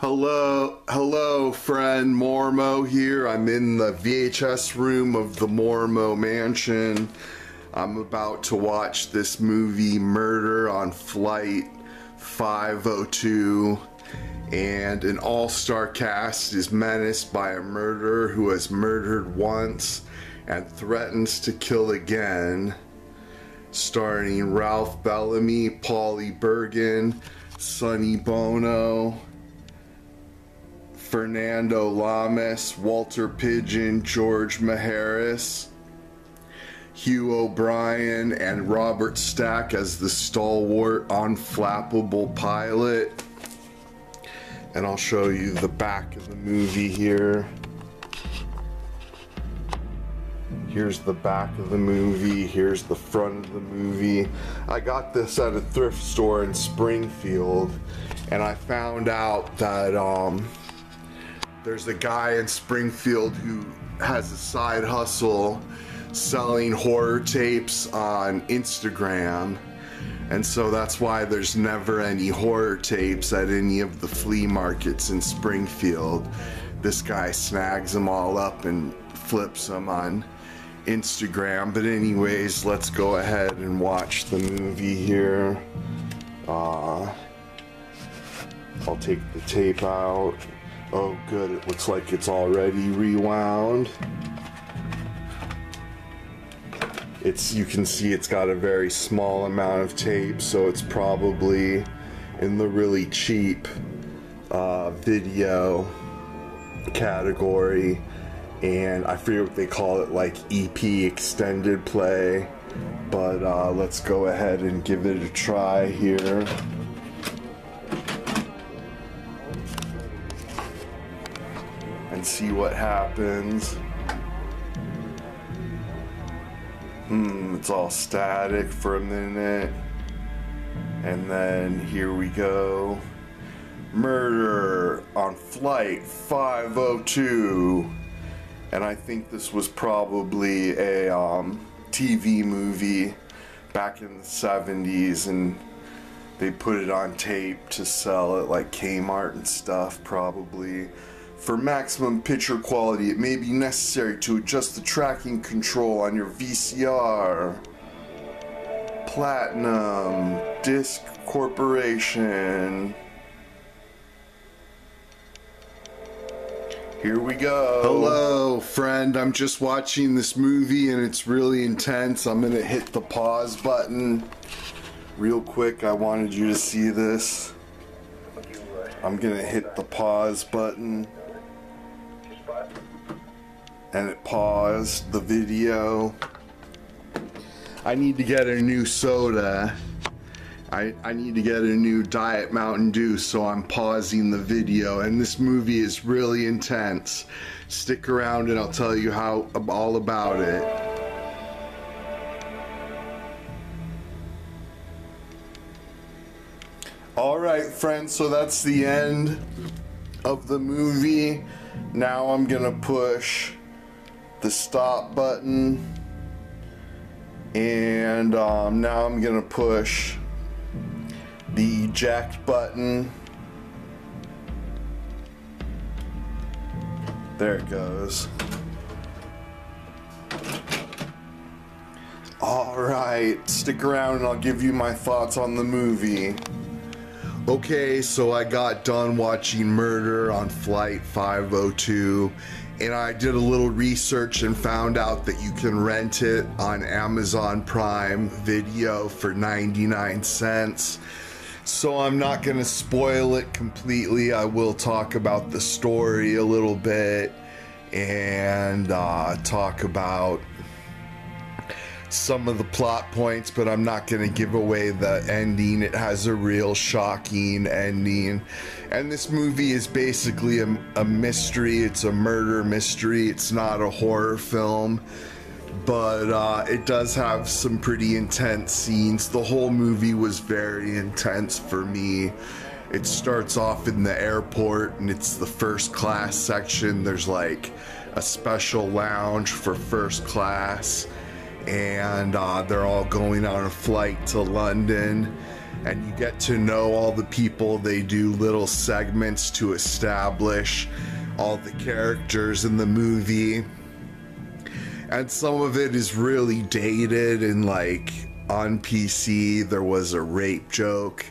Hello, friend. Mormo here. I'm in the VHS room of the Mormo mansion. I'm about to watch this movie, Murder on Flight 502, and an all-star cast is menaced by a murderer who has murdered once and threatens to kill again. Starring Ralph Bellamy, Paulie Bergen, Sonny Bono, Fernando Lamas, Walter Pidgeon, George Maharis, Hugh O'Brien, and Robert Stack as the stalwart, unflappable pilot. And I'll show you the back of the movie here. Here's the back of the movie, here's the front of the movie. I got this at a thrift store in Springfield, and I found out that there's a guy in Springfield who has a side hustle selling horror tapes on Instagram. And so that's why there's never any horror tapes at any of the flea markets in Springfield. This guy snags them all up and flips them on Instagram. But anyways, let's go ahead and watch the movie here. I'll take the tape out. Oh good, it looks like it's already rewound. You can see it's got a very small amount of tape, so it's probably in the really cheap video category. And I forget what they call it, like EP, extended play. But let's go ahead and give it a try here. And see what happens. It's all static for a minute. And then here we go. Murder on Flight 502. And I think this was probably a TV movie back in the 70s, and they put it on tape to sell at like Kmart and stuff, probably. For maximum picture quality, it may be necessary to adjust the tracking control on your VCR. Platinum Disc Corporation. Here we go. Hello, friend. I'm just watching this movie and it's really intense. I'm gonna hit the pause button real quick. I wanted you to see this. I'm gonna hit the pause button. And it paused the video. I need to get a new soda. I need to get a new Diet Mountain Dew, so I'm pausing the video. And this movie is really intense. Stick around and I'll tell you all about it. Alright friends, so that's the end of the movie. Now I'm gonna push the stop button, and now I'm gonna push the eject button. There it goes. Alright, stick around and I'll give you my thoughts on the movie. Okay, so I got done watching Murder on Flight 502, and I did a little research and found out that you can rent it on Amazon Prime Video for 99 cents. So I'm not going to spoil it completely. I will talk about the story a little bit and talk about some of the plot points, but I'm not going to give away the ending. It has a real shocking ending. And this movie is basically a mystery. It's a murder mystery. It's not a horror film, but it does have some pretty intense scenes. The whole movie was very intense for me. It starts off in the airport and it's the first class section. There's like a special lounge for first class, and they're all going on a flight to London. and you get to know all the people. They do little segments to establish all the characters in the movie, and some of it is really dated. And like on PC there was a rape joke,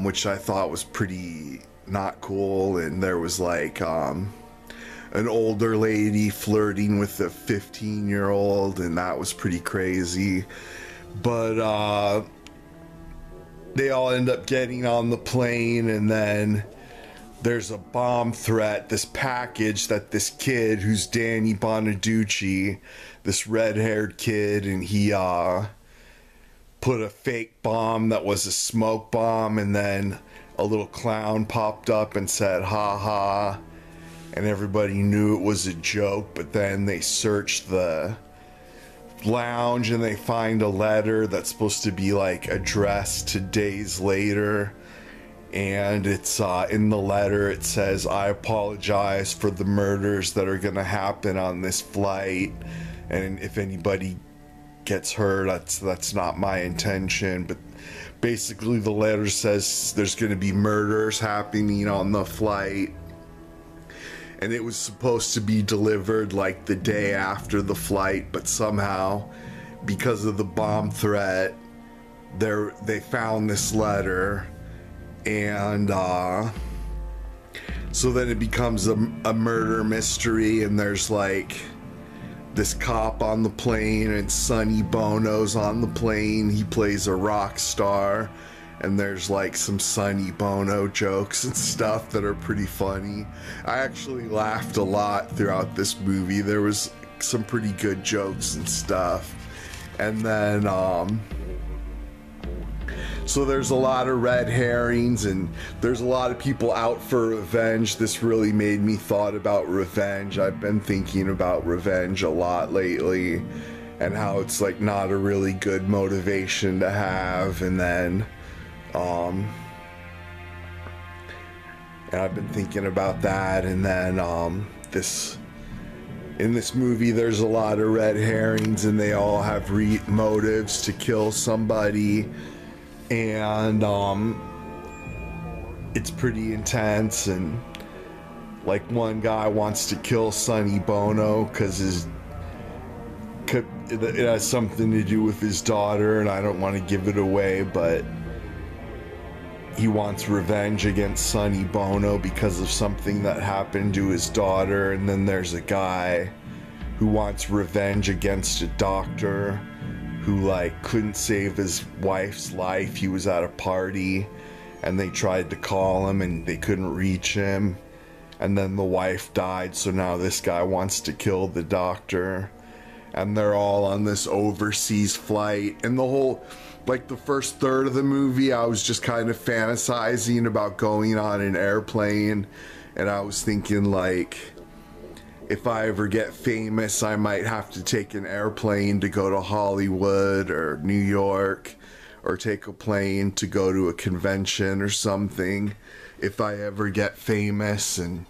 which I thought was pretty not cool, and there was like an older lady flirting with a 15-year-old, and that was pretty crazy. But they all end up getting on the plane, and then there's a bomb threat, this package that this kid who's Danny Bonaducci, this red-haired kid, and he put a fake bomb that was a smoke bomb, and then a little clown popped up and said ha ha, and everybody knew it was a joke. But then they searched the lounge and they find a letter that's supposed to be like addressed to days later, and it's in the letter it says, "I apologize for the murders that are gonna happen on this flight, and if anybody gets hurt, that's not my intention." But basically the letter says there's gonna be murders happening on the flight, and it was supposed to be delivered like the day after the flight, but somehow because of the bomb threat they found this letter, and so then it becomes a murder mystery. And there's like this cop on the plane, and Sonny Bono's on the plane. He plays a rock star, and there's like some Sonny Bono jokes and stuff that are pretty funny. I actually laughed a lot throughout this movie. There was some pretty good jokes and stuff. And then so there's a lot of red herrings, and there's a lot of people out for revenge. This really made me thought about revenge. I've been thinking about revenge a lot lately, and how it's like not a really good motivation to have. And then and I've been thinking about that. And then in this movie there's a lot of red herrings, and they all have motives to kill somebody. And it's pretty intense. And like one guy wants to kill Sonny Bono because it has something to do with his daughter, and I don't want to give it away, but he wants revenge against Sonny Bono because of something that happened to his daughter. And then there's a guy who wants revenge against a doctor who like couldn't save his wife's life. He was at a party and they tried to call him and they couldn't reach him, and then the wife died, so now this guy wants to kill the doctor. And they're all on this overseas flight, and the whole, like the first third of the movie I was just kind of fantasizing about going on an airplane, and I was thinking like, if I ever get famous, I might have to take an airplane to go to Hollywood or New York, or take a plane to go to a convention or something if I ever get famous. And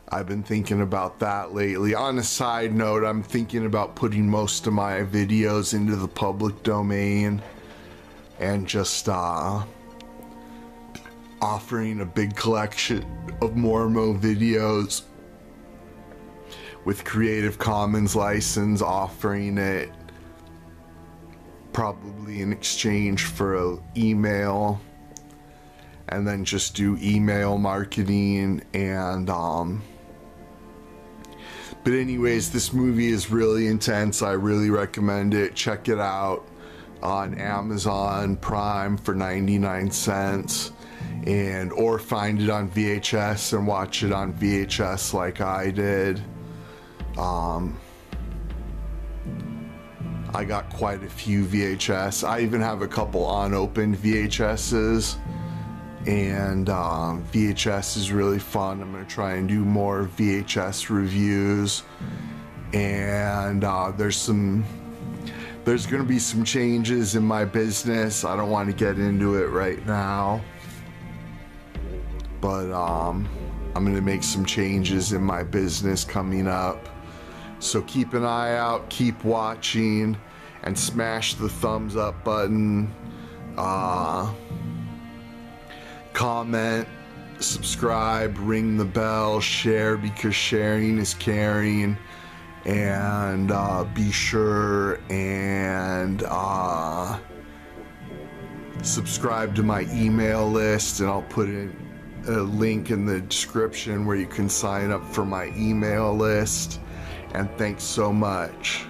I've been thinking about that lately. On a side note, I'm thinking about putting most of my videos into the public domain and just offering a big collection of Mormo videos with Creative Commons license, offering it probably in exchange for an email, and then just do email marketing. And but anyways, this movie is really intense. I really recommend it. Check it out on Amazon Prime for 99 cents, and or find it on VHS and watch it on VHS like I did. I got quite a few VHS. I even have a couple unopened VHSs, and VHS is really fun. I'm going to try and do more VHS reviews, and there's going to be some changes in my business. I don't want to get into it right now, but I'm going to make some changes in my business coming up. So keep an eye out, keep watching, and smash the thumbs up button. comment, subscribe, ring the bell, share, because sharing is caring. And be sure and subscribe to my email list, and I'll put in a link in the description where you can sign up for my email list. And thanks so much.